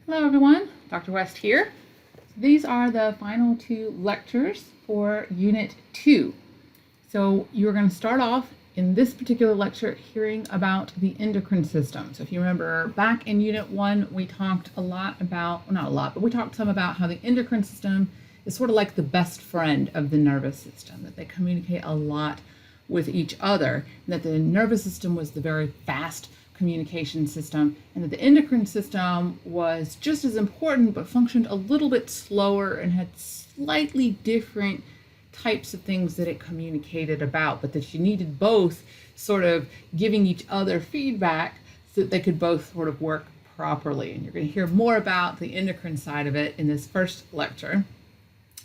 Hello everyone, Dr. West here. These are the final two lectures for Unit 2. So you're going to start off in this particular lecture hearing about the endocrine system. So if you remember back in Unit 1, we talked a lot about, well, not a lot, but we talked some about how the endocrine system is sort of like the best friend of the nervous system, that they communicate a lot with each other, and that the nervous system was the very fast communication system, and that the endocrine system was just as important but functioned a little bit slower and had slightly different types of things that it communicated about, but that you needed both sort of giving each other feedback so that they could both sort of work properly. And you're going to hear more about the endocrine side of it in this first lecture.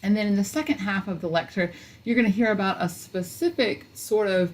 And then in the second half of the lecture, you're going to hear about a specific sort of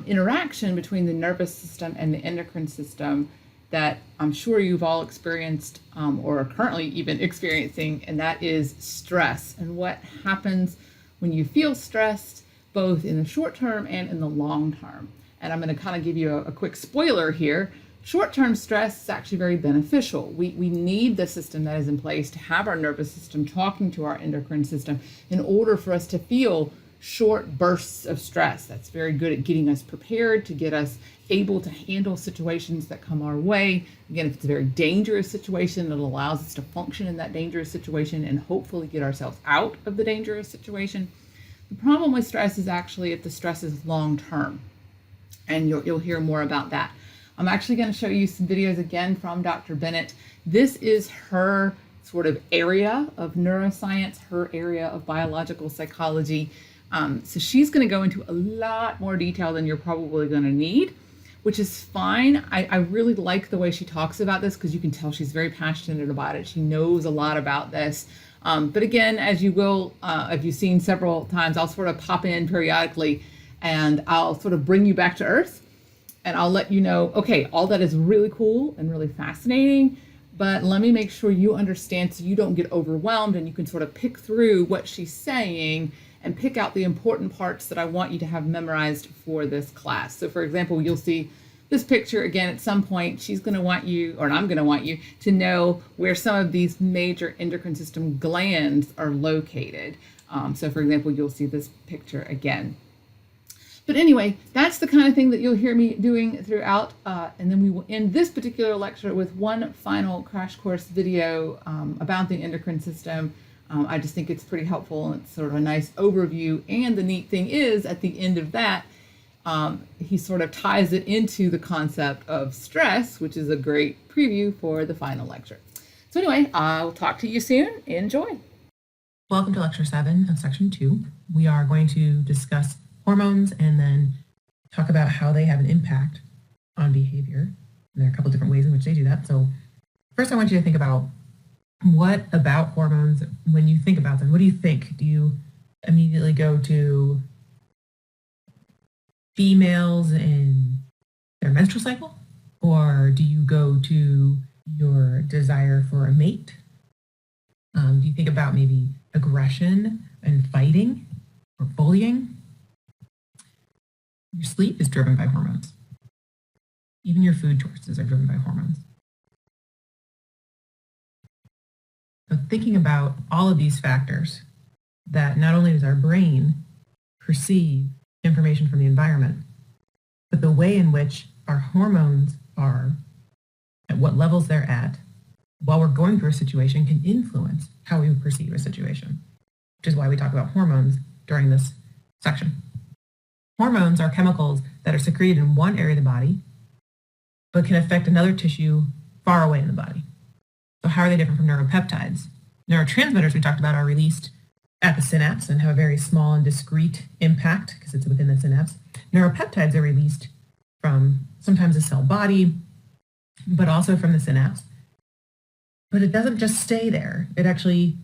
interaction between the nervous system and the endocrine system that I'm sure you've all experienced or are currently even experiencing, and that is stress and what happens when you feel stressed, both in the short term and in the long term. And I'm going to kind of give you a quick spoiler here. Short-term stress is actually very beneficial. We need the system that is in place to have our nervous system talking to our endocrine system in order for us to feel short bursts of stress. That's very good at getting us prepared, to get us able to handle situations that come our way. Again, if it's a very dangerous situation, it allows us to function in that dangerous situation and hopefully get ourselves out of the dangerous situation. The problem with stress is actually if the stress is long-term, and you'll hear more about that. I'm actually going to show you some videos again from Dr. Bennett. This is her sort of area of neuroscience, her area of biological psychology. So she's going to go into a lot more detail than you're probably going to need, which is fine. I really like the way she talks about this because you can tell she's very passionate about it. She knows a lot about this. But again, as you will, if you've seen several times, I'll sort of pop in periodically and I'll sort of bring you back to earth. And I'll let you know, okay, all that is really cool and really fascinating, but let me make sure you understand so you don't get overwhelmed and you can sort of pick through what she's saying and pick out the important parts that I want you to have memorized for this class. So for example, you'll see this picture again at some point. She's going to want you, or I'm going to want you to know where some of these major endocrine system glands are located. So for example, you'll see this picture again. But anyway, that's the kind of thing that you'll hear me doing throughout. And then we will end this particular lecture with one final crash course video about the endocrine system. I just think it's pretty helpful and it's sort of a nice overview. And the neat thing is at the end of that, he sort of ties it into the concept of stress, which is a great preview for the final lecture. So anyway, I'll talk to you soon. Enjoy. Welcome to Lecture 7 of Section 2. We are going to discuss hormones and then talk about how they have an impact on behavior. And there are a couple different ways in which they do that. So first I want you to think about what about hormones, when you think about them, what do you think? Do you immediately go to females in their menstrual cycle? Or do you go to your desire for a mate? Do you think about maybe aggression and fighting or bullying? Your sleep is driven by hormones. Even your food choices are driven by hormones. So thinking about all of these factors, that not only does our brain perceive information from the environment, but the way in which our hormones are, at what levels they're at, while we're going through a situation can influence how we perceive a situation, which is why we talk about hormones during this section. Hormones are chemicals that are secreted in one area of the body, but can affect another tissue far away in the body. So how are they different from neuropeptides? Neurotransmitters we talked about are released at the synapse and have a very small and discrete impact because it's within the synapse. Neuropeptides are released from sometimes the cell body, but also from the synapse. But it doesn't just stay there. It actually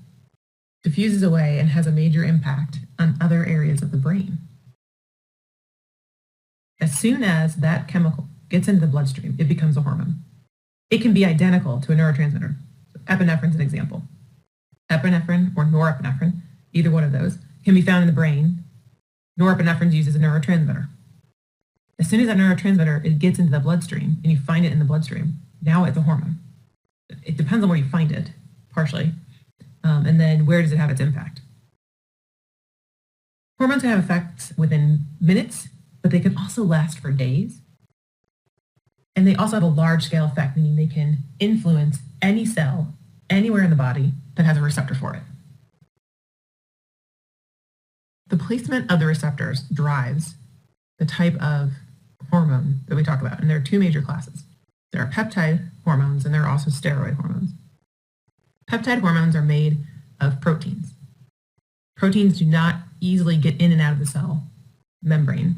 diffuses away and has a major impact on other areas of the brain. As soon as that chemical gets into the bloodstream, it becomes a hormone. It can be identical to a neurotransmitter. So epinephrine is an example. Epinephrine or norepinephrine, either one of those, can be found in the brain. Norepinephrine is used as a neurotransmitter. As soon as that neurotransmitter it gets into the bloodstream and you find it in the bloodstream, now it's a hormone. It depends on where you find it, partially. And then where does it have its impact? Hormones can have effects within minutes, but they can also last for days. And they also have a large scale effect, meaning they can influence any cell anywhere in the body that has a receptor for it. The placement of the receptors drives the type of hormone that we talk about. And there are two major classes. There are peptide hormones and there are also steroid hormones. Peptide hormones are made of proteins. Proteins do not easily get in and out of the cell membrane.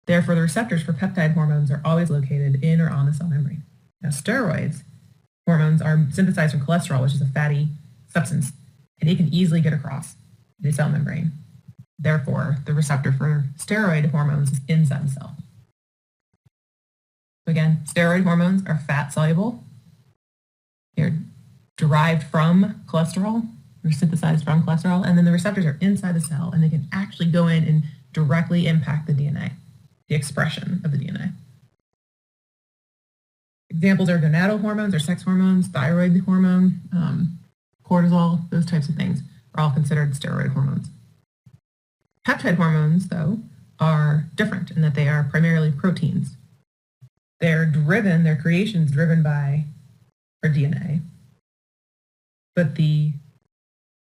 Therefore, the receptors for peptide hormones are always located in or on the cell membrane. Now, steroids hormones are synthesized from cholesterol, which is a fatty substance, and it can easily get across the cell membrane. Therefore, the receptor for steroid hormones is inside the cell. So again, steroid hormones are fat soluble. They're derived from cholesterol, or synthesized from cholesterol, and then the receptors are inside the cell, and they can actually go in and directly impact the DNA, the expression of the DNA. Examples are gonadal hormones or sex hormones, thyroid hormone, cortisol, those types of things are all considered steroid hormones. Peptide hormones, though, are different in that they are primarily proteins. Their creation is driven by our DNA, but the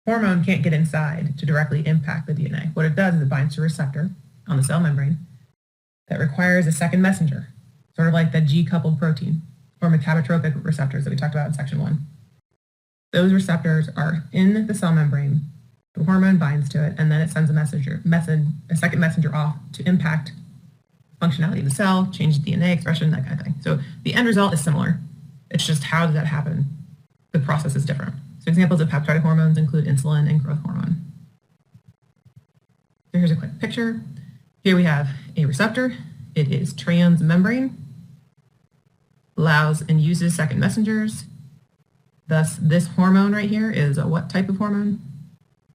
hormone can't get inside to directly impact the DNA. What it does is it binds to a receptor on the cell membrane that requires a second messenger, sort of like the G-coupled protein or metabotropic receptors that we talked about in section 1. Those receptors are in the cell membrane. The hormone binds to it, and then it sends a second messenger off to impact functionality of the cell, change DNA expression, that kind of thing. So the end result is similar. It's just how does that happen? The process is different. So examples of peptide hormones include insulin and growth hormone. So here's a quick picture. Here we have a receptor. It is transmembrane, allows and uses second messengers. Thus, this hormone right here is a what type of hormone?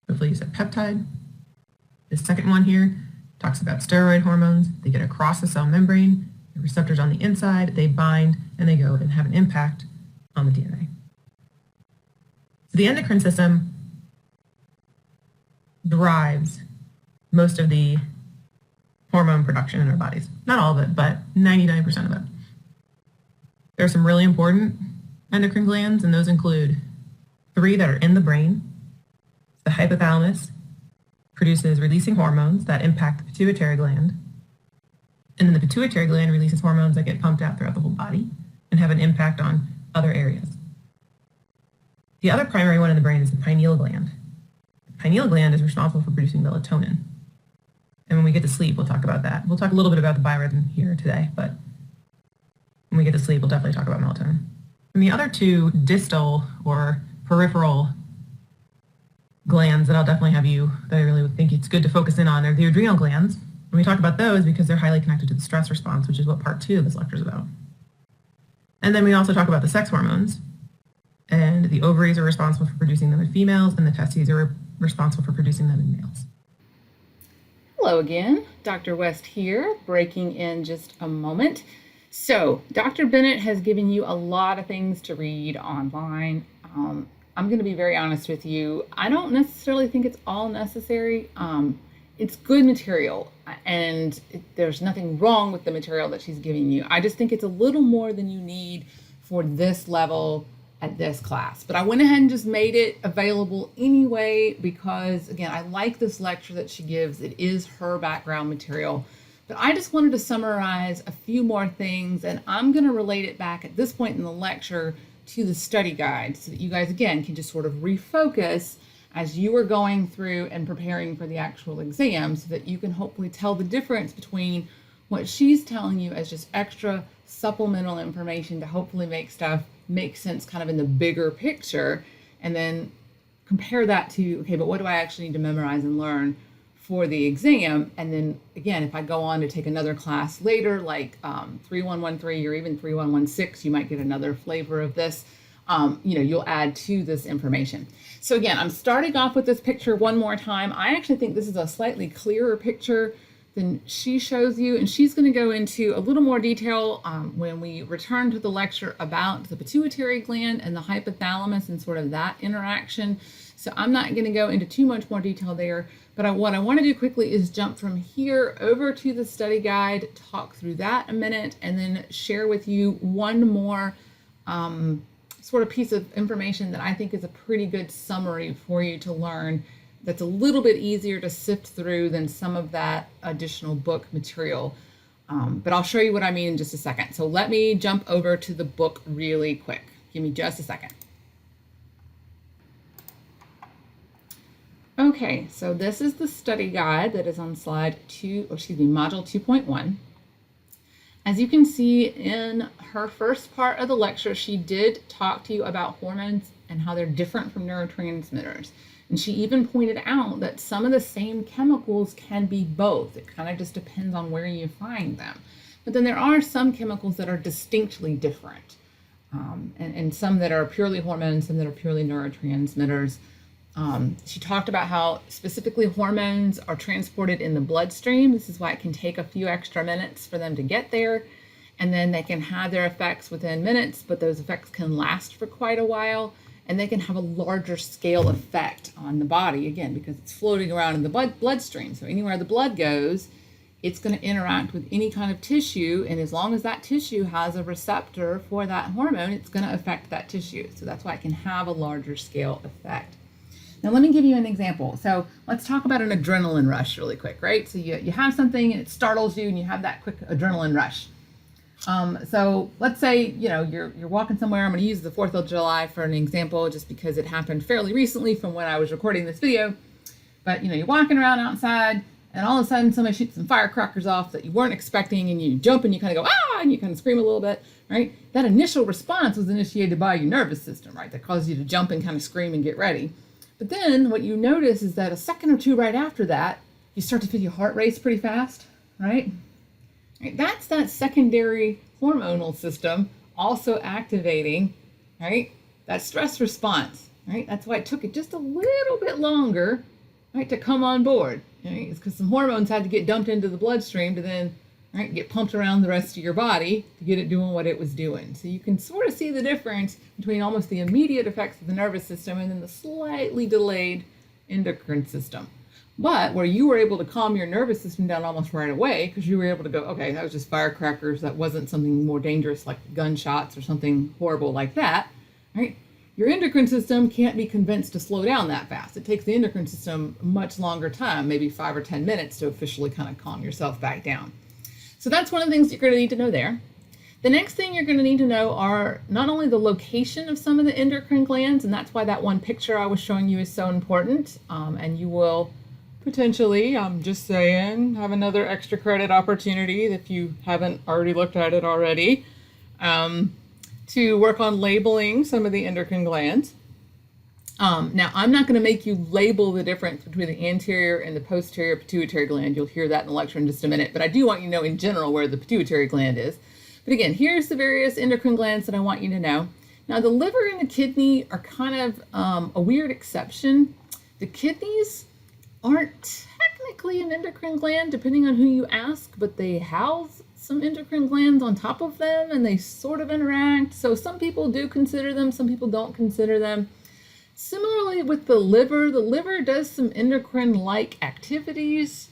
Hopefully you said peptide. This second one here talks about steroid hormones. They get across the cell membrane, the receptors on the inside, they bind, and they go and have an impact on the DNA. So the endocrine system drives most of the hormone production in our bodies. Not all of it, but 99% of it. There are some really important endocrine glands, and those include 3 that are in the brain. The hypothalamus produces releasing hormones that impact the pituitary gland. And then the pituitary gland releases hormones that get pumped out throughout the whole body and have an impact on other areas. The other primary one in the brain is the pineal gland. The pineal gland is responsible for producing melatonin. And when we get to sleep, we'll talk about that. We'll talk a little bit about the biorhythm here today, but when we get to sleep, we'll definitely talk about melatonin. And the other 2 distal or peripheral glands that I'll definitely have that I really think it's good to focus in on are the adrenal glands. And we talk about those because they're highly connected to the stress response, which is what part 2 of this lecture is about. And then we also talk about the sex hormones. And the ovaries are responsible for producing them in females, and the testes are responsible for producing them in males. Hello again, Dr. West here, breaking in just a moment. So Dr. Bennett has given you a lot of things to read online. I'm going to be very honest with you. I don't necessarily think it's all necessary. It's good material, and there's nothing wrong with the material that she's giving you. I just think it's a little more than you need for this level at this class. But I went ahead and just made it available anyway because, again, I like this lecture that she gives. It is her background material. But I just wanted to summarize a few more things, and I'm going to relate it back at this point in the lecture to the study guide so that you guys, again, can just sort of refocus as you are going through and preparing for the actual exam so that you can hopefully tell the difference between what she's telling you as just extra supplemental information to hopefully make stuff make sense kind of in the bigger picture, and then compare that to, okay, but what do I actually need to memorize and learn for the exam? And then again, if I go on to take another class later, like 3113 or even 3116, you might get another flavor of this. You'll add to this information. So again, I'm starting off with this picture one more time. I actually think this is a slightly clearer picture then she shows you, and she's going to go into a little more detail when we return to the lecture about the pituitary gland and the hypothalamus and sort of that interaction. So I'm not going to go into too much more detail there, but what I want to do quickly is jump from here over to the study guide, talk through that a minute, and then share with you one more sort of piece of information that I think is a pretty good summary for you to learn, that's a little bit easier to sift through than some of that additional book material. But I'll show you what I mean in just a second. So let me jump over to the book really quick. Give me just a second. Okay, so this is the study guide that is on slide module 2.1. As you can see in her first part of the lecture, she did talk to you about hormones and how they're different from neurotransmitters. And she even pointed out that some of the same chemicals can be both. It kind of just depends on where you find them. But then there are some chemicals that are distinctly different, and some that are purely hormones, some that are purely neurotransmitters. She talked about how specifically hormones are transported in the bloodstream. This is why it can take a few extra minutes for them to get there. And then they can have their effects within minutes, but those effects can last for quite a while. And they can have a larger scale effect on the body, again, because it's floating around in the bloodstream. So anywhere the blood goes, it's going to interact with any kind of tissue. And as long as that tissue has a receptor for that hormone, it's going to affect that tissue. So that's why it can have a larger scale effect. Now, let me give you an example. So let's talk about an adrenaline rush really quick, right? So you have something and it startles you and you have that quick adrenaline rush. So let's say, you're walking somewhere. I'm going to use the 4th of July for an example, just because it happened fairly recently from when I was recording this video. But, you're walking around outside and all of a sudden somebody shoots some firecrackers off that you weren't expecting, and you jump and you kind of go, ah, and you kind of scream a little bit, right? That initial response was initiated by your nervous system, right? That caused you to jump and kind of scream and get ready. But then what you notice is that a second or two right after that, you start to feel your heart race pretty fast, right? That's that secondary hormonal system also activating, right, that stress response, right? That's why it took it just a little bit longer, right, to come on board, right? It's because some hormones had to get dumped into the bloodstream to then, right, get pumped around the rest of your body to get it doing what it was doing. So you can sort of see the difference between almost the immediate effects of the nervous system and then the slightly delayed endocrine system. But where you were able to calm your nervous system down almost right away, because you were able to go, okay, that was just firecrackers, that wasn't something more dangerous like gunshots or something horrible like that, right? Your endocrine system can't be convinced to slow down that fast. It takes the endocrine system much longer time, maybe 5 or 10 minutes, to officially kind of calm yourself back down. So that's one of the things you're going to need to know there. The next thing you're going to need to know are not only the location of some of the endocrine glands, and that's why that one picture I was showing you is so important, and you will potentially, I'm just saying, have another extra credit opportunity if you haven't already looked at it already, to work on labeling some of the endocrine glands. Now, I'm not going to make you label the difference between the anterior and the posterior pituitary gland. You'll hear that in the lecture in just a minute, but I do want you to know in general where the pituitary gland is. But again, here's the various endocrine glands that I want you to know. Now, the liver and the kidney are kind of a weird exception. The kidneys aren't technically an endocrine gland, depending on who you ask, but they house some endocrine glands on top of them, and they sort of interact. So some people do consider them, some people don't consider them. Similarly with the liver does some endocrine-like activities.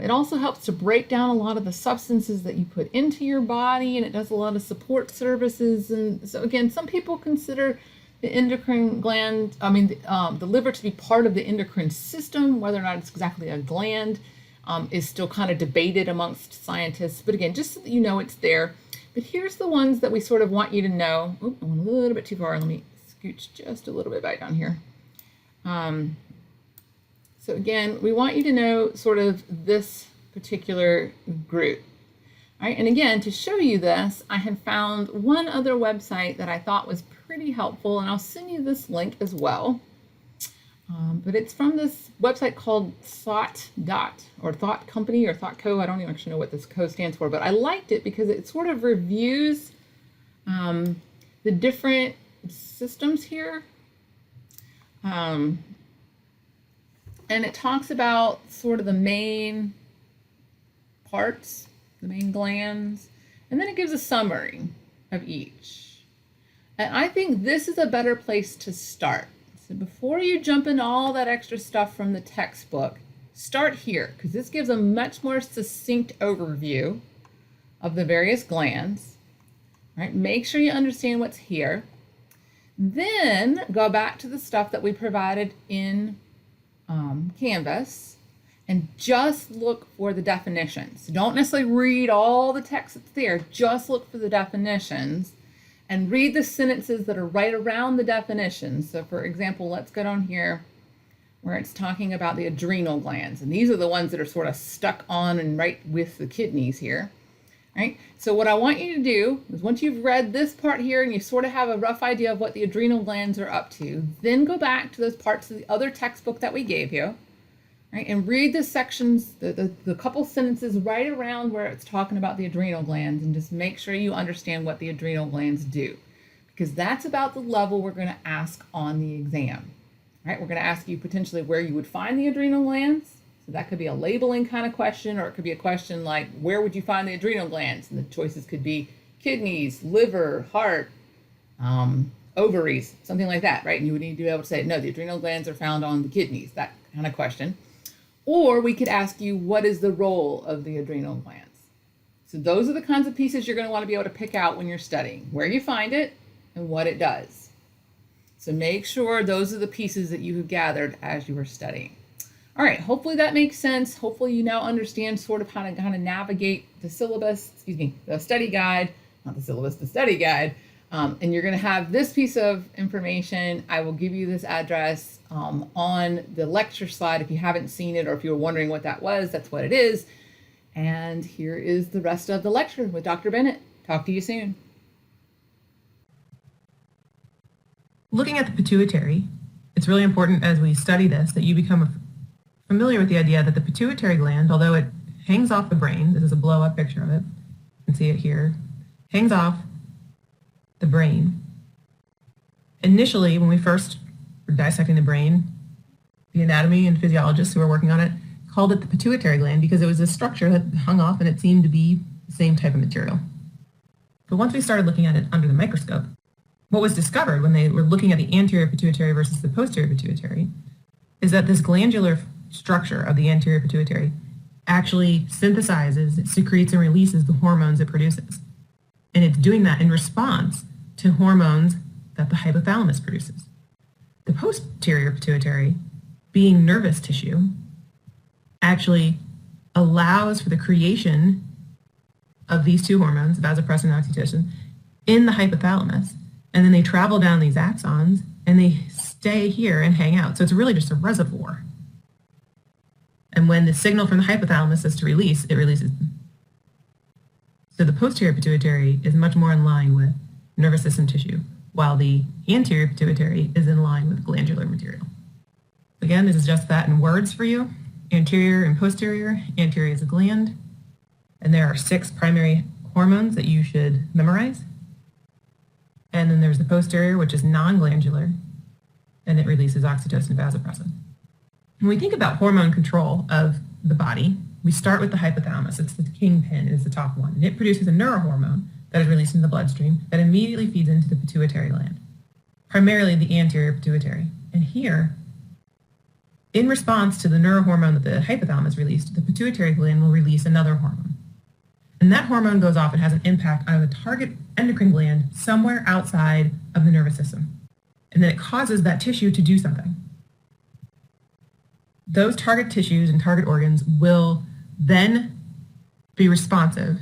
It also helps to break down a lot of the substances that you put into your body, and it does a lot of support services. And so again, some people consider the endocrine gland, the liver, to be part of the endocrine system. Whether or not it's exactly a gland is still kind of debated amongst scientists. But again, just so that you know it's there. But here's the ones that we sort of want you to know. Oop, I went a little bit too far. Let me scooch just a little bit back down here. So again, we want you to know sort of this particular group. All right, and again, to show you this, I had found one other website that I thought was pretty helpful, and I'll send you this link as well. But it's from this website called Thought Company or Thought Co. I don't even actually know what this co stands for, but I liked it because it sort of reviews the different systems here. And it talks about sort of the main parts, the main glands, and then it gives a summary of each. And I think this is a better place to start. So before you jump into all that extra stuff from the textbook, start here, because this gives a much more succinct overview of the various glands. Right? Make sure you understand what's here. Then go back to the stuff that we provided in Canvas and just look for the definitions. Don't necessarily read all the text that's there, just look for the definitions and read the sentences that are right around the definitions. So for example, let's go down here where it's talking about the adrenal glands. And these are the ones that are sort of stuck on and right with the kidneys here. Right? So what I want you to do is once you've read this part here and you sort of have a rough idea of what the adrenal glands are up to, then go back to those parts of the other textbook that we gave you, right? And read the sections, the couple sentences right around where it's talking about the adrenal glands, and just make sure you understand what the adrenal glands do, because that's about the level we're going to ask on the exam, right? We're going to ask you potentially where you would find the adrenal glands. So that could be a labeling kind of question, or it could be a question like, where would you find the adrenal glands? And the choices could be kidneys, liver, heart, ovaries, something like that, right? And you would need to be able to say, no, the adrenal glands are found on the kidneys, that kind of question. Or we could ask you, what is the role of the adrenal glands? So those are the kinds of pieces you're going to want to be able to pick out when you're studying, where you find it and what it does. So make sure those are the pieces that you have gathered as you were studying. All right, hopefully that makes sense. Hopefully you now understand sort of how to kind of navigate the syllabus, the study guide, not the syllabus, the study guide. And you're gonna have this piece of information. I will give you this address on the lecture slide if you haven't seen it, or if you were wondering what that was, that's what it is. And here is the rest of the lecture with Dr. Bennett. Talk to you soon. Looking at the pituitary, it's really important as we study this that you become familiar with the idea that the pituitary gland, although it hangs off the brain, this is a blow-up picture of it, you can see it here, hangs off the brain. Initially, when we first were dissecting the brain, the anatomy and physiologists who were working on it called it the pituitary gland because it was a structure that hung off and it seemed to be the same type of material. But once we started looking at it under the microscope, what was discovered when they were looking at the anterior pituitary versus the posterior pituitary is that this glandular structure of the anterior pituitary actually synthesizes, secretes, and releases the hormones it produces. And it's doing that in response to hormones that the hypothalamus produces. The posterior pituitary, being nervous tissue, actually allows for the creation of these two hormones, vasopressin and oxytocin, in the hypothalamus. And then they travel down these axons and they stay here and hang out. So it's really just a reservoir. And when the signal from the hypothalamus is to release, it releases them. So the posterior pituitary is much more in line with nervous system tissue, while the anterior pituitary is in line with glandular material. Again, this is just that in words for you. Anterior and posterior. Anterior is a gland. And there are 6 primary hormones that you should memorize. And then there's the posterior, which is non-glandular, and it releases oxytocin and vasopressin. When we think about hormone control of the body, we start with the hypothalamus. It's the kingpin, it's the top one. And it produces a neurohormone that is released in the bloodstream that immediately feeds into the pituitary gland, primarily the anterior pituitary. And here, in response to the neurohormone that the hypothalamus released, the pituitary gland will release another hormone. And that hormone goes off and has an impact on the target endocrine gland somewhere outside of the nervous system. And then it causes that tissue to do something. Those target tissues and target organs will then be responsive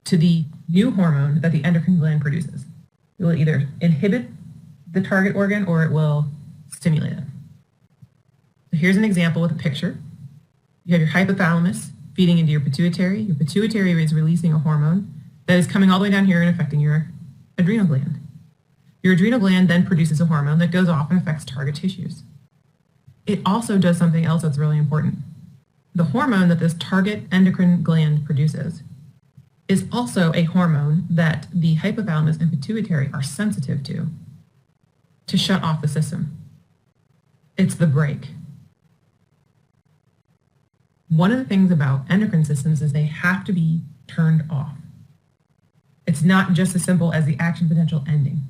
to the new hormone that the endocrine gland produces. It will either inhibit the target organ or it will stimulate it. So here's an example with a picture. You have your hypothalamus feeding into your pituitary. Your pituitary is releasing a hormone that is coming all the way down here and affecting your adrenal gland. Your adrenal gland then produces a hormone that goes off and affects target tissues. It also does something else that's really important. The hormone that this target endocrine gland produces is also a hormone that the hypothalamus and pituitary are sensitive to shut off the system. It's the brake. One of the things about endocrine systems is they have to be turned off. It's not just as simple as the action potential ending.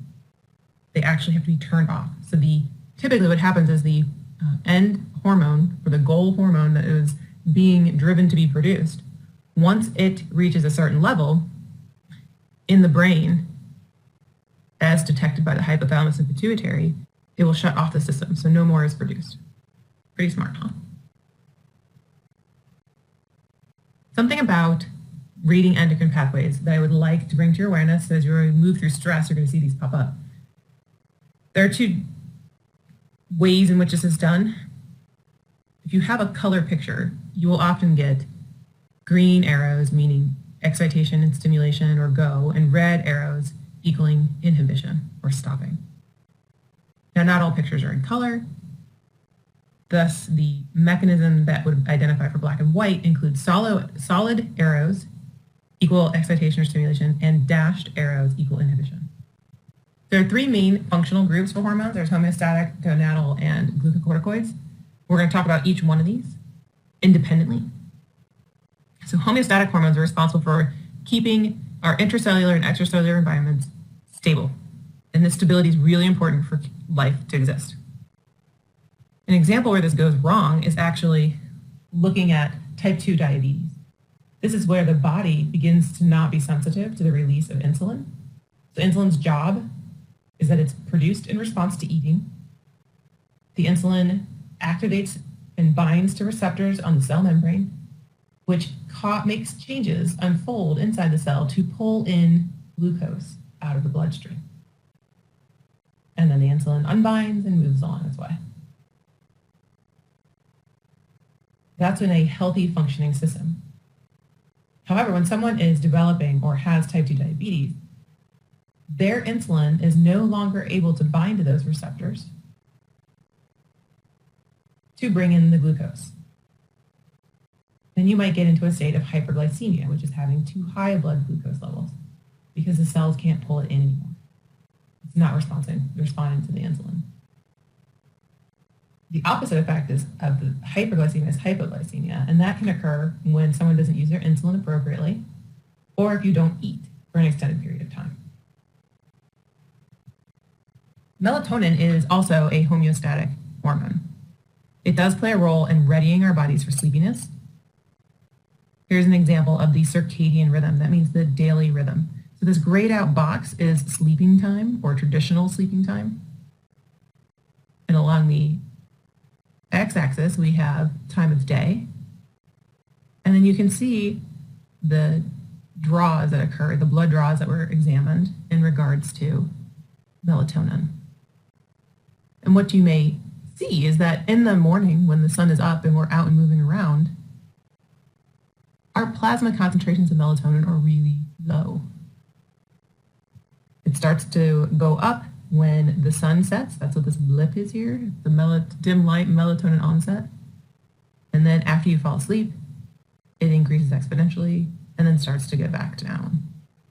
They actually have to be turned off. So typically what happens is the end hormone, or the goal hormone that is being driven to be produced, once it reaches a certain level in the brain, as detected by the hypothalamus and pituitary, it will shut off the system, so no more is produced. Pretty smart, huh? Something about reading endocrine pathways that I would like to bring to your awareness, so as you move through stress, you're going to see these pop up. There are two ways in which this is done. If you have a color picture, you will often get green arrows, meaning excitation and stimulation or go, and red arrows equaling inhibition or stopping. Now, not all pictures are in color. Thus, the mechanism that would identify for black and white includes solid arrows equal excitation or stimulation, and dashed arrows equal inhibition. There are three main functional groups for hormones. There's homeostatic, gonadal, and glucocorticoids. We're going to talk about each one of these independently. So homeostatic hormones are responsible for keeping our intracellular and extracellular environments stable. And this stability is really important for life to exist. An example where this goes wrong is actually looking at type 2 diabetes. This is where the body begins to not be sensitive to the release of insulin. So insulin's job is that it's produced in response to eating. The insulin activates and binds to receptors on the cell membrane, which makes changes unfold inside the cell to pull in glucose out of the bloodstream. And then the insulin unbinds and moves on its way. That's in a healthy functioning system. However, when someone is developing or has type 2 diabetes, their insulin is no longer able to bind to those receptors to bring in the glucose. Then you might get into a state of hyperglycemia, which is having too high blood glucose levels because the cells can't pull it in anymore. It's not responding to the insulin. The opposite effect of the hyperglycemia is hypoglycemia, and that can occur when someone doesn't use their insulin appropriately or if you don't eat for an extended period of time. Melatonin is also a homeostatic hormone. It does play a role in readying our bodies for sleepiness. Here's an example of the circadian rhythm. That means the daily rhythm. So this grayed out box is sleeping time or traditional sleeping time. And along the x-axis, we have time of day. And then you can see the draws that occur, the blood draws that were examined in regards to melatonin. And what you may see is that in the morning when the sun is up and we're out and moving around, our plasma concentrations of melatonin are really low. It starts to go up when the sun sets. That's what this blip is here, the dim light melatonin onset. And then after you fall asleep, it increases exponentially and then starts to get back down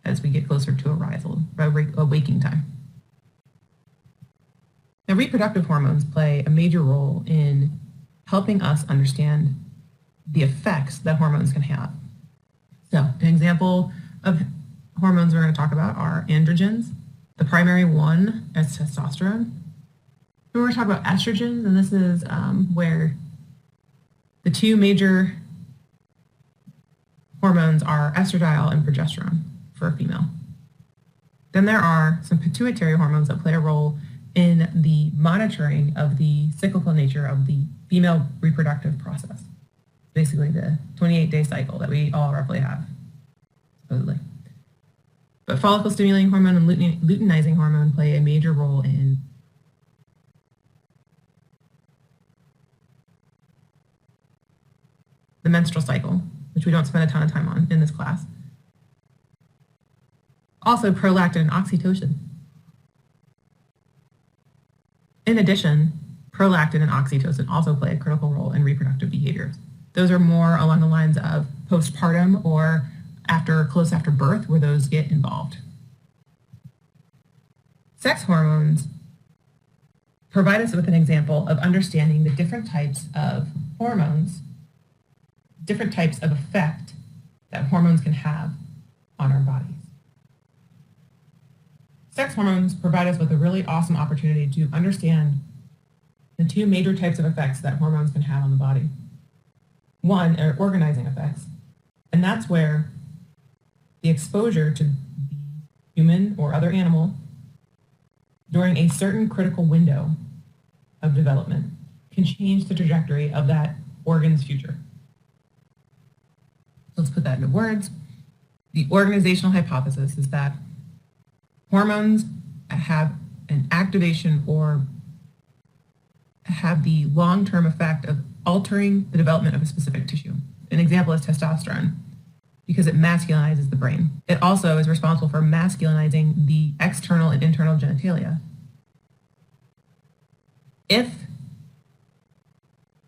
as we get closer to a waking time. Now, reproductive hormones play a major role in helping us understand the effects that hormones can have. So an example of hormones we're going to talk about are androgens. The primary one is testosterone. We're going to talk about estrogens, and this is where the two major hormones are estradiol and progesterone for a female. Then there are some pituitary hormones that play a role in the monitoring of the cyclical nature of the female reproductive process. Basically the 28-day cycle that we all roughly have, supposedly. But follicle stimulating hormone and luteinizing hormone play a major role in the menstrual cycle, which we don't spend a ton of time on in this class. Also prolactin and oxytocin. In addition, prolactin and oxytocin also play a critical role in reproductive behaviors. Those are more along the lines of postpartum or close after birth, where those get involved. Sex hormones provide us with an example of understanding the different types of hormones different types of effect that hormones can have on our bodies. Sex hormones provide us with a really awesome opportunity to understand the two major types of effects that hormones can have on the body. One are organizing effects, and that's where the exposure to the human or other animal during a certain critical window of development can change the trajectory of that organ's future. Let's put that into words. The organizational hypothesis is that hormones have an activation or have the long-term effect of altering the development of a specific tissue. An example is testosterone, because it masculinizes the brain. It also is responsible for masculinizing the external and internal genitalia. If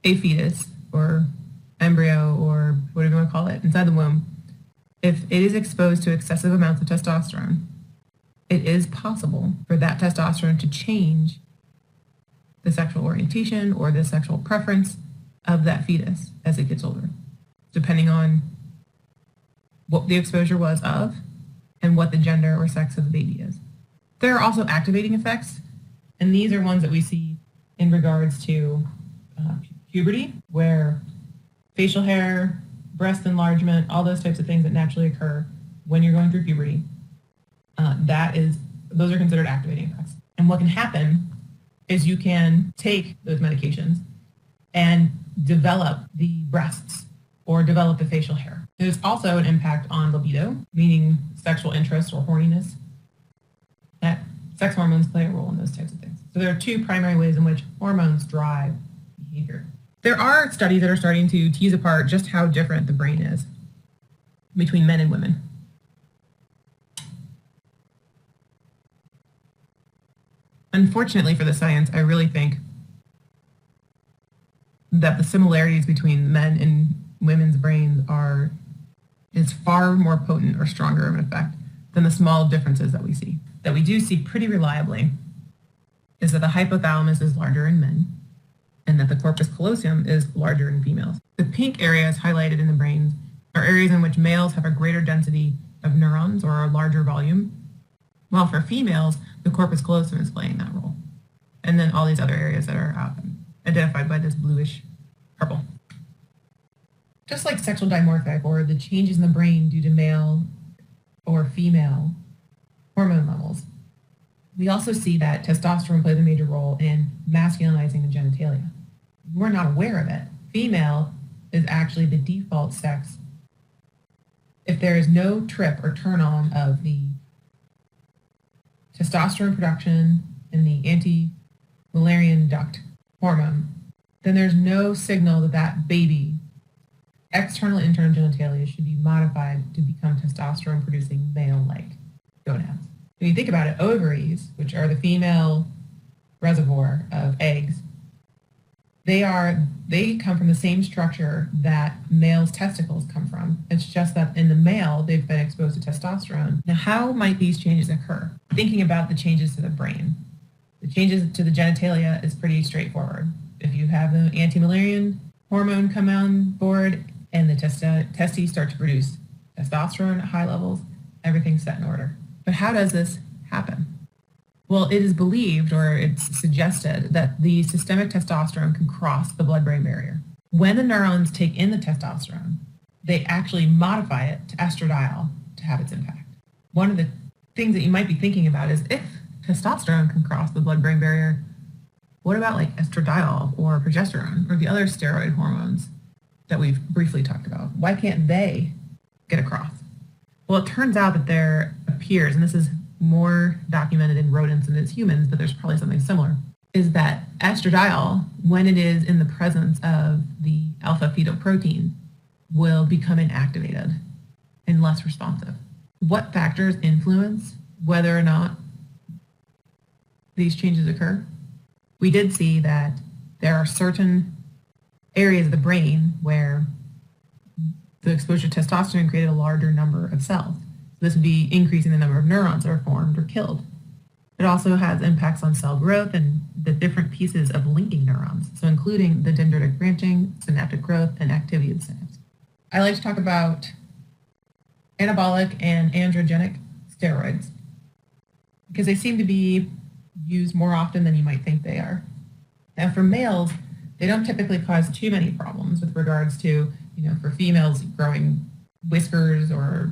a fetus or embryo or whatever you want to call it inside the womb, if it is exposed to excessive amounts of testosterone, it is possible for that testosterone to change the sexual orientation or the sexual preference of that fetus as it gets older, depending on what the exposure was of and what the gender or sex of the baby is. There are also activating effects, and these are ones that we see in regards to puberty, where facial hair, breast enlargement, all those types of things that naturally occur when you're going through puberty, those are considered activating effects. And what can happen is you can take those medications and develop the breasts or develop the facial hair. There's also an impact on libido, meaning sexual interest or horniness. That sex hormones play a role in those types of things. So there are two primary ways in which hormones drive behavior. There are studies that are starting to tease apart just how different the brain is between men and women. Unfortunately for the science, I really think that the similarities between men and women's brains is far more potent or stronger of an effect than the small differences that we see. That we do see pretty reliably is that the hypothalamus is larger in men and that the corpus callosum is larger in females. The pink areas highlighted in the brain are areas in which males have a greater density of neurons or a larger volume, while for females, the corpus callosum is playing that role. And then all these other areas that are identified by this bluish purple. Just like sexual dimorphic or the changes in the brain due to male or female hormone levels, we also see that testosterone plays a major role in masculinizing the genitalia. We're not aware of it. Female is actually the default sex if there is no trip or turn on of the testosterone production in the anti-Mullerian duct hormone, then there's no signal that that baby, external and internal genitalia, should be modified to become testosterone-producing male-like gonads. When you think about it, ovaries, which are the female reservoir of eggs, they come from the same structure that males' testicles come from. It's just that in the male, they've been exposed to testosterone. Now, how might these changes occur? Thinking about the changes to the brain. The changes to the genitalia is pretty straightforward. If you have the anti-Mullerian hormone come on board and the testes start to produce testosterone at high levels, everything's set in order. But how does this happen? Well, it is believed, or it's suggested, that the systemic testosterone can cross the blood-brain barrier. When the neurons take in the testosterone, they actually modify it to estradiol to have its impact. One of the things that you might be thinking about is, if testosterone can cross the blood-brain barrier, what about like estradiol or progesterone or the other steroid hormones that we've briefly talked about? Why can't they get across? Well, it turns out that there appears, and this is more documented in rodents than it's humans, but there's probably something similar, is that estradiol, when it is in the presence of the alpha-fetoprotein, will become inactivated and less responsive. What factors influence whether or not these changes occur? We did see that there are certain areas of the brain where the exposure to testosterone created a larger number of cells. This would be increasing the number of neurons that are formed or killed. It also has impacts on cell growth and the different pieces of linking neurons, so including the dendritic branching, synaptic growth, and activity of the synapse. I like to talk about anabolic and androgenic steroids because they seem to be used more often than you might think they are. Now for males, they don't typically cause too many problems with regards to, for females growing whiskers or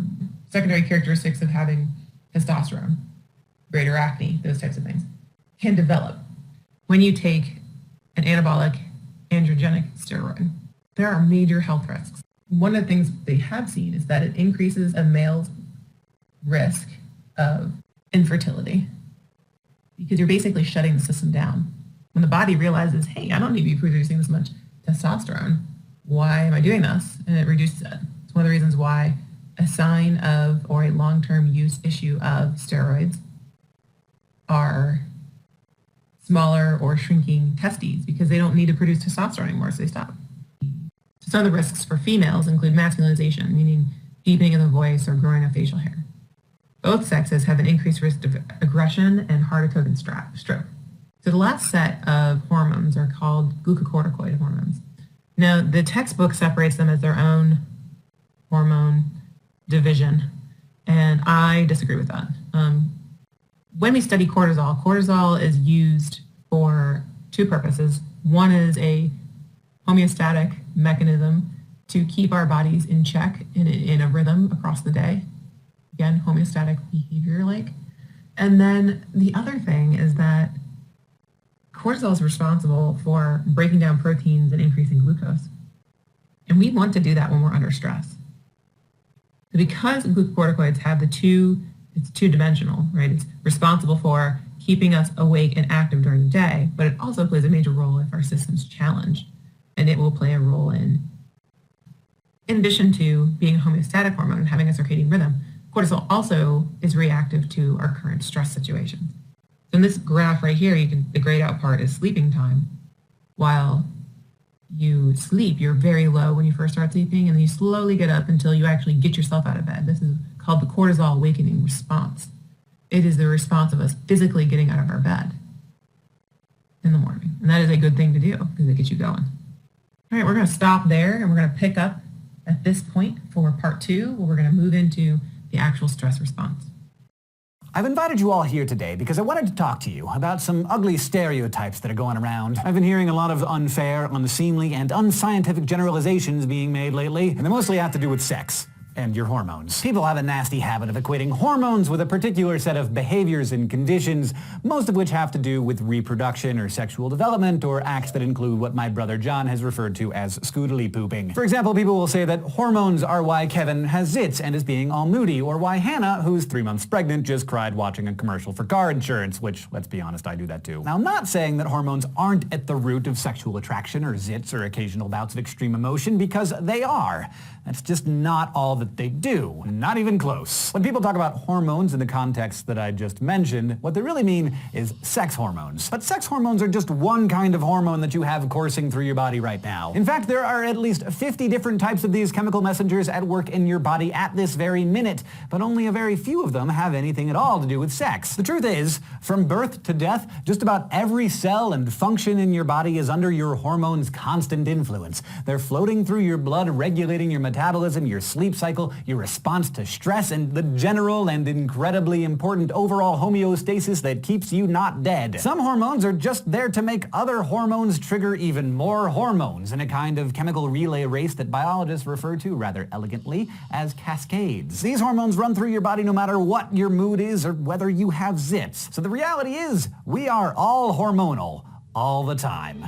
secondary characteristics of having testosterone, greater acne, those types of things, can develop when you take an anabolic androgenic steroid. There are major health risks. One of the things they have seen is that it increases a male's risk of infertility because you're basically shutting the system down. When the body realizes, hey, I don't need to be producing this much testosterone, why am I doing this? And it reduces it. It's one of the reasons why a sign of or a long-term use issue of steroids are smaller or shrinking testes because they don't need to produce testosterone anymore, so they stop. Some of the risks for females include masculinization, meaning deepening of the voice or growing of facial hair. Both sexes have an increased risk of aggression and heart attack and stroke. So the last set of hormones are called glucocorticoid hormones. Now, the textbook separates them as their own hormone division, and I disagree with that. When we study cortisol, cortisol is used for two purposes. One is a homeostatic mechanism to keep our bodies in check in a rhythm across the day. Again, homeostatic behavior like. And then the other thing is that cortisol is responsible for breaking down proteins and increasing glucose. And we want to do that when we're under stress. So because glucocorticoids have it's two-dimensional, right? It's responsible for keeping us awake and active during the day, but it also plays a major role if our system's challenged. And it will play a role in addition to being a homeostatic hormone and having a circadian rhythm, cortisol also is reactive to our current stress situations. So in this graph right here, the grayed out part is sleeping time. While you sleep, you're very low when you first start sleeping, and then you slowly get up until you actually get yourself out of bed. This is called the cortisol awakening response. It is the response of us physically getting out of our bed in the morning. And that is a good thing to do because it gets you going. All right, we're going to stop there, and we're going to pick up at this point for part 2, where we're going to move into the actual stress response. I've invited you all here today because I wanted to talk to you about some ugly stereotypes that are going around. I've been hearing a lot of unfair, unseemly, and unscientific generalizations being made lately, and they mostly have to do with sex and your hormones. People have a nasty habit of equating hormones with a particular set of behaviors and conditions, most of which have to do with reproduction or sexual development or acts that include what my brother John has referred to as scootily pooping. For example, people will say that hormones are why Kevin has zits and is being all moody, or why Hannah, who's 3 months pregnant, just cried watching a commercial for car insurance, which, let's be honest, I do that too. Now, I'm not saying that hormones aren't at the root of sexual attraction or zits or occasional bouts of extreme emotion, because they are. That's just not all that they do. Not even close. When people talk about hormones in the context that I just mentioned, what they really mean is sex hormones. But sex hormones are just one kind of hormone that you have coursing through your body right now. In fact, there are at least 50 different types of these chemical messengers at work in your body at this very minute, but only a very few of them have anything at all to do with sex. The truth is, from birth to death, just about every cell and function in your body is under your hormones' constant influence. They're floating through your blood, regulating your metabolism, your sleep cycle, your response to stress, and the general and incredibly important overall homeostasis that keeps you not dead. Some hormones are just there to make other hormones trigger even more hormones in a kind of chemical relay race that biologists refer to rather elegantly as cascades. These hormones run through your body no matter what your mood is or whether you have zits. So the reality is, we are all hormonal all the time.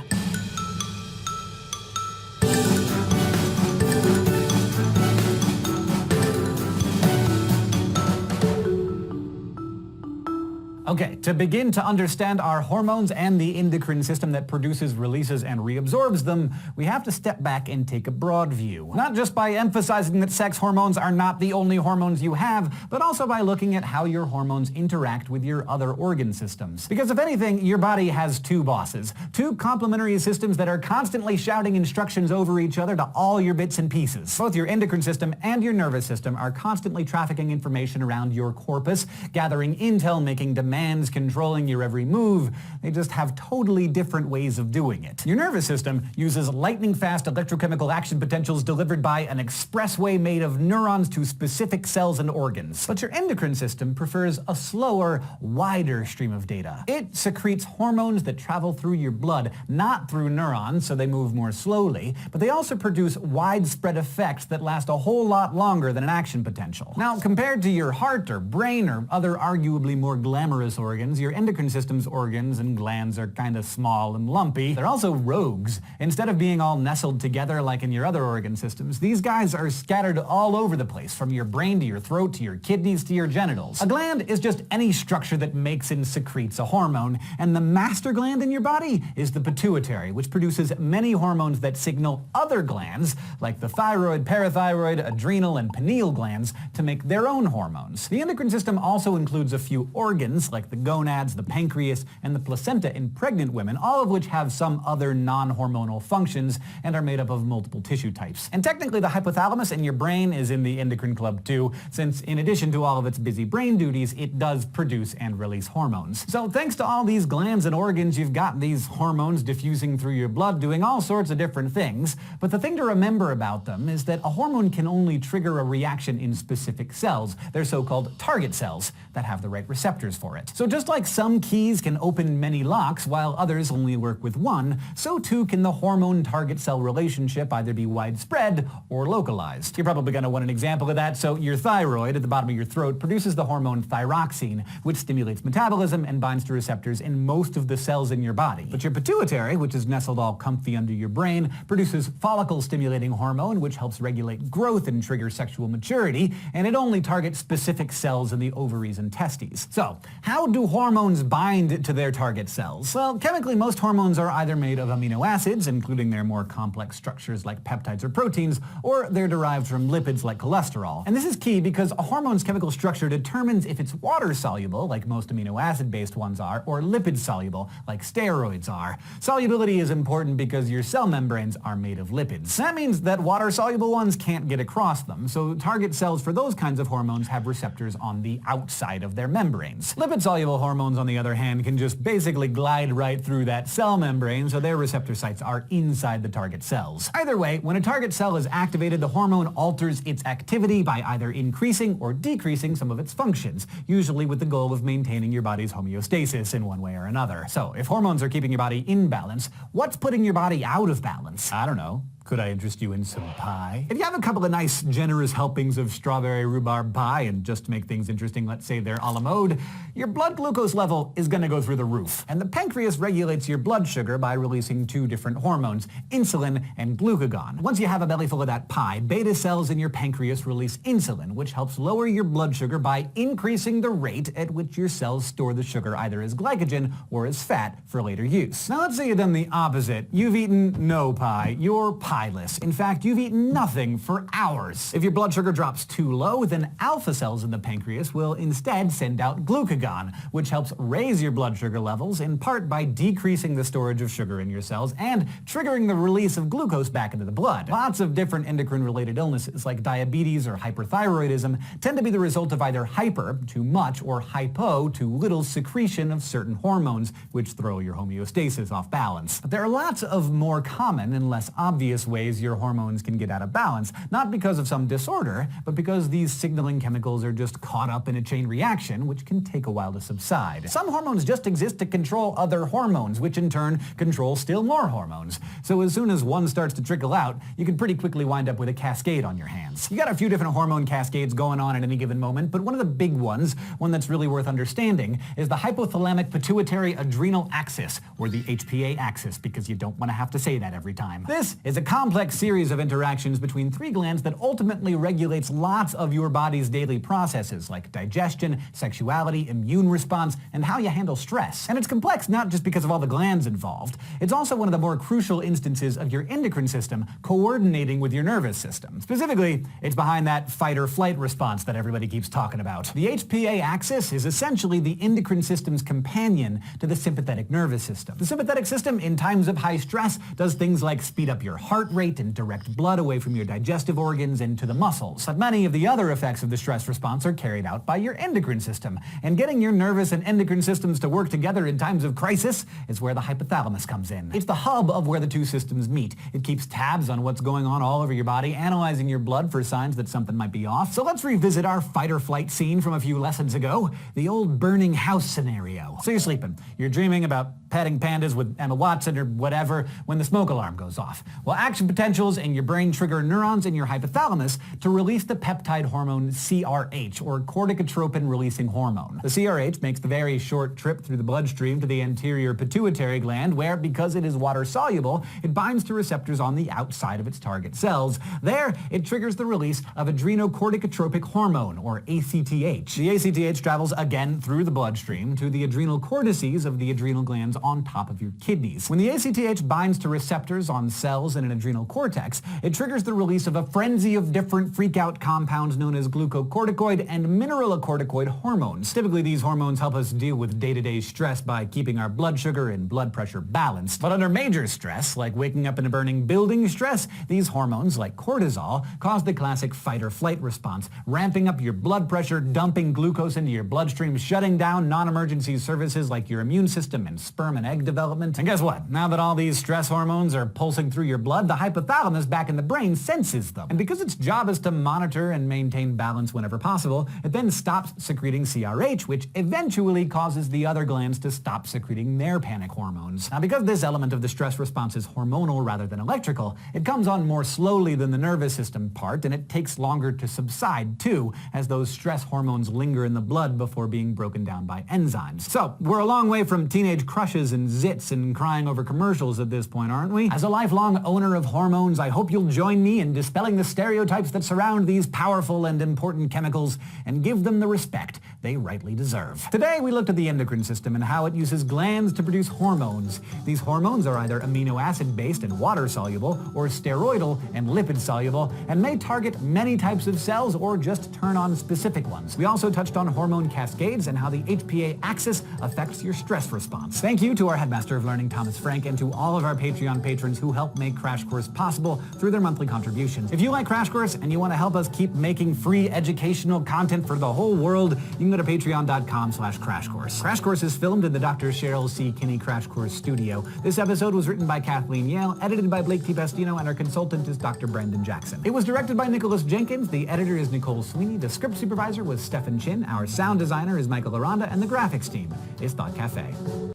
Okay, to begin to understand our hormones and the endocrine system that produces, releases, and reabsorbs them, we have to step back and take a broad view. Not just by emphasizing that sex hormones are not the only hormones you have, but also by looking at how your hormones interact with your other organ systems. Because if anything, your body has two bosses, two complementary systems that are constantly shouting instructions over each other to all your bits and pieces. Both your endocrine system and your nervous system are constantly trafficking information around your corpus, gathering intel, making demands glands controlling your every move. They just have totally different ways of doing it. Your nervous system uses lightning-fast electrochemical action potentials delivered by an expressway made of neurons to specific cells and organs. But your endocrine system prefers a slower, wider stream of data. It secretes hormones that travel through your blood, not through neurons, so they move more slowly, but they also produce widespread effects that last a whole lot longer than an action potential. Now, compared to your heart or brain or other arguably more glamorous organs, your endocrine system's organs and glands are kind of small and lumpy. They're also rogues. Instead of being all nestled together like in your other organ systems, these guys are scattered all over the place, from your brain to your throat to your kidneys to your genitals. A gland is just any structure that makes and secretes a hormone, and the master gland in your body is the pituitary, which produces many hormones that signal other glands, like the thyroid, parathyroid, adrenal, and pineal glands, to make their own hormones. The endocrine system also includes a few organs, like the gonads, the pancreas, and the placenta in pregnant women, all of which have some other non-hormonal functions and are made up of multiple tissue types. And technically the hypothalamus in your brain is in the endocrine club too, since in addition to all of its busy brain duties, it does produce and release hormones. So thanks to all these glands and organs, you've got these hormones diffusing through your blood doing all sorts of different things. But the thing to remember about them is that a hormone can only trigger a reaction in specific cells. They're so-called target cells that have the right receptors for it. So just like some keys can open many locks while others only work with one, so too can the hormone target cell relationship either be widespread or localized. You're probably going to want an example of that, so your thyroid at the bottom of your throat produces the hormone thyroxine, which stimulates metabolism and binds to receptors in most of the cells in your body. But your pituitary, which is nestled all comfy under your brain, produces follicle-stimulating hormone, which helps regulate growth and trigger sexual maturity, and it only targets specific cells in the ovaries and testes. So, how do hormones bind to their target cells? Well, chemically, most hormones are either made of amino acids, including their more complex structures like peptides or proteins, or they're derived from lipids like cholesterol. And this is key because a hormone's chemical structure determines if it's water-soluble, like most amino acid-based ones are, or lipid-soluble, like steroids are. Solubility is important because your cell membranes are made of lipids. That means that water-soluble ones can't get across them, so target cells for those kinds of hormones have receptors on the outside of their membranes. Lipid-soluble hormones, on the other hand, can just basically glide right through that cell membrane, so their receptor sites are inside the target cells. Either way, when a target cell is activated, the hormone alters its activity by either increasing or decreasing some of its functions, usually with the goal of maintaining your body's homeostasis in one way or another. So, if hormones are keeping your body in balance, what's putting your body out of balance? I don't know. Could I interest you in some pie? If you have a couple of nice, generous helpings of strawberry rhubarb pie, and just to make things interesting, let's say they're a la mode, your blood glucose level is going to go through the roof. And the pancreas regulates your blood sugar by releasing two different hormones, insulin and glucagon. Once you have a belly full of that pie, beta cells in your pancreas release insulin, which helps lower your blood sugar by increasing the rate at which your cells store the sugar either as glycogen or as fat for later use. Now let's say you've done the opposite. You've eaten no pie. You're pieless. In fact, you've eaten nothing for hours. If your blood sugar drops too low, then alpha cells in the pancreas will instead send out glucagon, which helps raise your blood sugar levels, in part by decreasing the storage of sugar in your cells and triggering the release of glucose back into the blood. Lots of different endocrine-related illnesses, like diabetes or hyperthyroidism, tend to be the result of either hyper, too much, or hypo, too little secretion of certain hormones, which throw your homeostasis off balance. But there are lots of more common and less obvious ways your hormones can get out of balance, not because of some disorder, but because these signaling chemicals are just caught up in a chain reaction, which can take a while to subside. Some hormones just exist to control other hormones, which in turn control still more hormones. So as soon as one starts to trickle out, you can pretty quickly wind up with a cascade on your hands. You got a few different hormone cascades going on at any given moment, but one of the big ones, one that's really worth understanding, is the hypothalamic pituitary adrenal axis, or the HPA axis, because you don't want to have to say that every time. This is a complex series of interactions between three glands that ultimately regulates lots of your body's daily processes, like digestion, sexuality, immune response, and how you handle stress. And it's complex not just because of all the glands involved. It's also one of the more crucial instances of your endocrine system coordinating with your nervous system. Specifically, it's behind that fight or flight response that everybody keeps talking about. The HPA axis is essentially the endocrine system's companion to the sympathetic nervous system. The sympathetic system, in times of high stress, does things like speed up your heart heart rate and direct blood away from your digestive organs into the muscles. But many of the other effects of the stress response are carried out by your endocrine system. And getting your nervous and endocrine systems to work together in times of crisis is where the hypothalamus comes in. It's the hub of where the two systems meet. It keeps tabs on what's going on all over your body, analyzing your blood for signs that something might be off. So let's revisit our fight or flight scene from a few lessons ago, the old burning house scenario. So you're sleeping. You're dreaming about petting pandas with Emma Watson or whatever when the smoke alarm goes off. Well, action potentials in your brain trigger neurons in your hypothalamus to release the peptide hormone CRH, or corticotropin-releasing hormone. The CRH makes the very short trip through the bloodstream to the anterior pituitary gland where, because it is water-soluble, it binds to receptors on the outside of its target cells. There, it triggers the release of adrenocorticotropic hormone, or ACTH. The ACTH travels again through the bloodstream to the adrenal cortices of the adrenal glands on top of your kidneys. When the ACTH binds to receptors on cells in an adrenal cortex, it triggers the release of a frenzy of different freak-out compounds known as glucocorticoid and mineralocorticoid hormones. Typically, these hormones help us deal with day-to-day stress by keeping our blood sugar and blood pressure balanced. But under major stress, like waking up in a burning building stress, these hormones, like cortisol, cause the classic fight or flight response, ramping up your blood pressure, dumping glucose into your bloodstream, shutting down non-emergency services like your immune system and sperm and egg development. And guess what? Now that all these stress hormones are pulsing through your blood, the hypothalamus back in the brain senses them. And because its job is to monitor and maintain balance whenever possible, it then stops secreting CRH, which eventually causes the other glands to stop secreting their panic hormones. Now, because this element of the stress response is hormonal rather than electrical, it comes on more slowly than the nervous system part, and it takes longer to subside too, as those stress hormones linger in the blood before being broken down by enzymes. So, we're a long way from teenage crushes and zits and crying over commercials at this point, aren't we? As a lifelong owner of hormones, I hope you'll join me in dispelling the stereotypes that surround these powerful and important chemicals and give them the respect they rightly deserve. Today, we looked at the endocrine system and how it uses glands to produce hormones. These hormones are either amino acid-based and water-soluble, or steroidal and lipid-soluble, and may target many types of cells or just turn on specific ones. We also touched on hormone cascades and how the HPA axis affects your stress response. Thank you to our Headmaster of Learning, Thomas Frank, and to all of our Patreon patrons who help make Crash Course possible through their monthly contributions. If you like Crash Course and you want to help us keep making free educational content for the whole world, you can go to patreon.com/crashcourse. Crash Course is filmed in the Dr. Cheryl C. Kinney Crash Course studio. This episode was written by Kathleen Yale, edited by Blake T. Pestino, and our consultant is Dr. Brandon Jackson. It was directed by Nicholas Jenkins. The editor is Nicole Sweeney. The script supervisor was Stefan Chin. Our sound designer is Michael Aranda, and the graphics team is Thought Cafe.